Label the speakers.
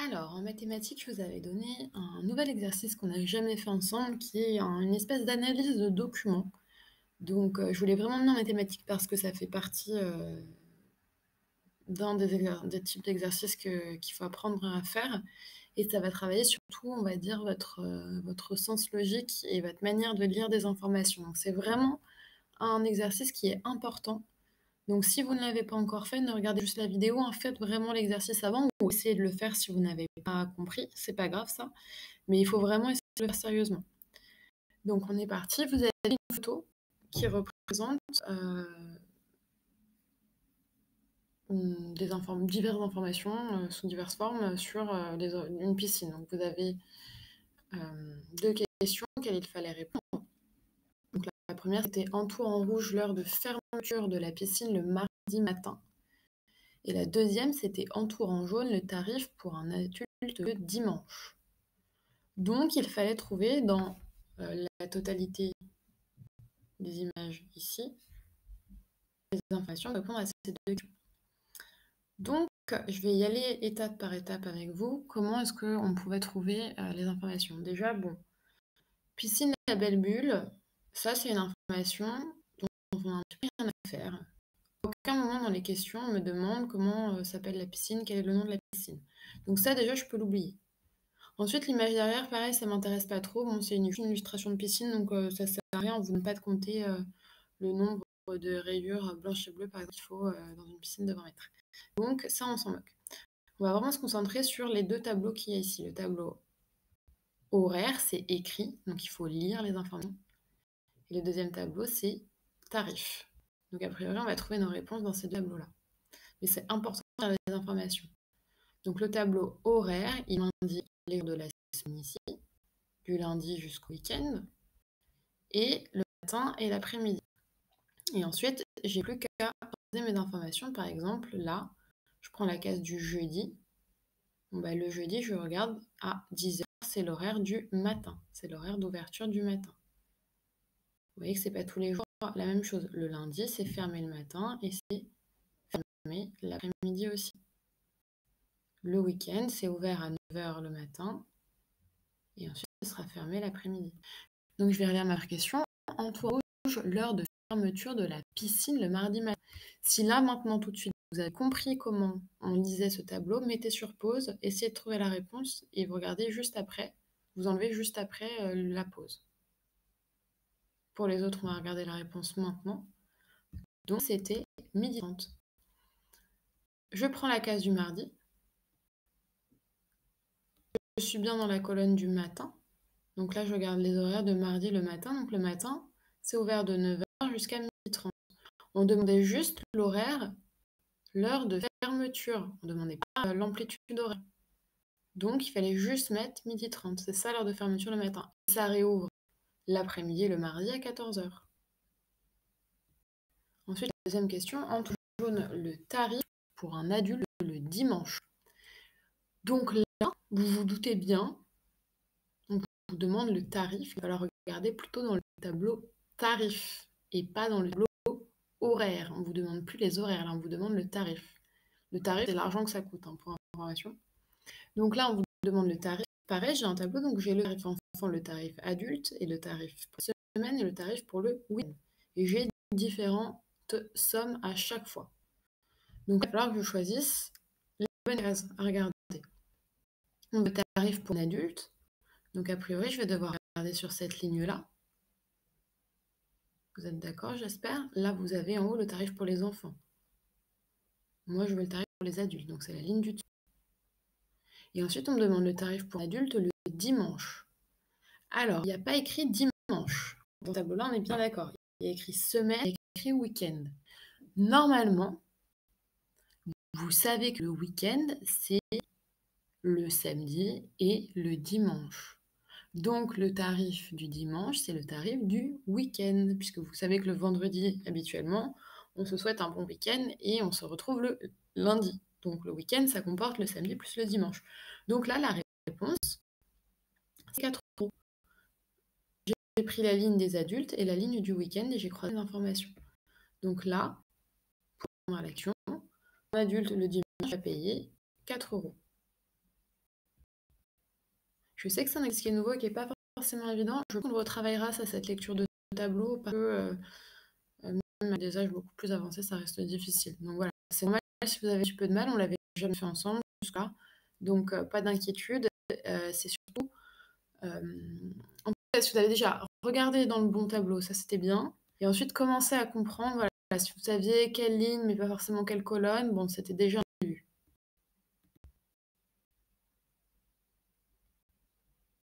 Speaker 1: Alors, en mathématiques, je vous avais donné un nouvel exercice qu'on n'a jamais fait ensemble, qui est une espèce d'analyse de documents. Donc, je voulais vraiment venir en mathématiques parce que ça fait partie d'un des types d'exercices qu'il faut apprendre à faire. Et ça va travailler surtout, on va dire, votre sens logique et votre manière de lire des informations. Donc, c'est vraiment un exercice qui est important. Donc si vous ne l'avez pas encore fait, ne regardez juste la vidéo, en faites vraiment l'exercice avant ou essayez de le faire si vous n'avez pas compris, c'est pas grave ça, mais il faut vraiment essayer de le faire sérieusement. Donc on est parti, vous avez une photo qui représente diverses informations sous diverses formes sur une piscine. Donc vous avez deux questions auxquelles il fallait répondre. Donc la première c'était entoure en rouge l'heure de fermeture de la piscine le mardi matin. Et la deuxième, c'était entoure en jaune le tarif pour un adulte le dimanche. Donc, il fallait trouver dans la totalité des images ici les informations pour répondre à ces deux questions. Donc, je vais y aller étape par étape avec vous. Comment est-ce qu'on pouvait trouver les informations? Déjà, bon, piscine la belle bulle, ça c'est une information dont on n'a un petit peu rien à faire. À aucun moment dans les questions, on me demande comment s'appelle la piscine, quel est le nom de la piscine. Donc ça, déjà, je peux l'oublier. Ensuite, l'image derrière, pareil, ça m'intéresse pas trop. Bon, c'est une illustration de piscine, donc ça sert à rien. On vous demande pas de compter le nombre de rayures blanches et bleues, par exemple, qu'il faut dans une piscine de 20 mètres. Donc ça, on s'en moque. On va vraiment se concentrer sur les deux tableaux qu'il y a ici. Le tableau horaire, c'est écrit, donc il faut lire les informations. Et le deuxième tableau, c'est tarif. Donc a priori, on va trouver nos réponses dans ces deux tableaux-là. Mais c'est important de lire les informations. Donc le tableau horaire, il indique les jours de la semaine ici, du lundi jusqu'au week-end, et le matin et l'après-midi. Et ensuite, j'ai plus qu'à poser mes informations. Par exemple, là, je prends la case du jeudi. Bon, bah, le jeudi, je regarde à 10h, c'est l'horaire du matin. C'est l'horaire d'ouverture du matin. Vous voyez que c'est pas tous les jours la même chose. Le lundi, c'est fermé le matin et c'est fermé l'après-midi aussi. Le week-end, c'est ouvert à 9h le matin et ensuite, ce sera fermé l'après-midi. Donc, je vais relire ma question. Entoure rouge, l'heure de fermeture de la piscine le mardi matin. Si là, maintenant, tout de suite, vous avez compris comment on lisait ce tableau, mettez sur pause, essayez de trouver la réponse et vous regardez juste après. Vous enlevez juste après la pause. Pour les autres, on va regarder la réponse maintenant. Donc, c'était 12h30. Je prends la case du mardi. Je suis bien dans la colonne du matin. Donc là, je regarde les horaires de mardi le matin. Donc le matin, c'est ouvert de 9h jusqu'à 12h30. On demandait juste l'horaire, l'heure de fermeture. On ne demandait pas l'amplitude horaire. Donc il fallait juste mettre 12h30. C'est ça l'heure de fermeture le matin. Et ça réouvre l'après-midi et le mardi à 14h. Ensuite, la deuxième question, en tout jaune, le tarif pour un adulte le dimanche. Donc là, vous vous doutez bien, on vous demande le tarif. Il va falloir regarder plutôt dans le tableau tarif et pas dans le tableau horaire. On ne vous demande plus les horaires, là, on vous demande le tarif. Le tarif, c'est l'argent que ça coûte, pour information. Donc là, on vous demande le tarif. Pareil, j'ai un tableau, donc j'ai le tarif enfant, le tarif adulte, et le tarif pour semaine, et le tarif pour le week-end. Et j'ai différentes sommes à chaque fois. Donc il va falloir que je choisisse les bonnes cases à regarder. Donc le tarif pour un adulte, donc a priori, je vais devoir regarder sur cette ligne-là. Vous êtes d'accord, j'espère? Là, vous avez en haut le tarif pour les enfants. Moi, je veux le tarif pour les adultes, donc c'est la ligne du dessus. Et ensuite, on me demande le tarif pour adulte le dimanche. Alors, il n'y a pas écrit dimanche. Dans ce tableau-là, on est bien d'accord. Il y a écrit semaine, il y a écrit week-end. Normalement, vous savez que le week-end, c'est le samedi et le dimanche. Donc, le tarif du dimanche, c'est le tarif du week-end, puisque vous savez que le vendredi, habituellement, on se souhaite un bon week-end et on se retrouve le lundi. Donc, le week-end, ça comporte le samedi plus le dimanche. Donc là, la réponse, c'est 4 €. J'ai pris la ligne des adultes et la ligne du week-end et j'ai croisé les informations. Donc là, pour l'action, un adulte le dimanche va payer 4 €. Je sais que c'est un exercice qui est nouveau et qui est pas forcément évident. Je pense qu'on le retravaillera ça, cette lecture de tableau parce que, même à des âges beaucoup plus avancés, ça reste difficile. Donc voilà, c'est normal si vous avez un petit peu de mal, on l'avait jamais fait ensemble jusque-là, donc pas d'inquiétude. C'est surtout, en fait, si vous avez déjà regardé dans le bon tableau, ça c'était bien et ensuite commencer à comprendre, voilà, si vous saviez quelle ligne, mais pas forcément quelle colonne, bon, c'était déjà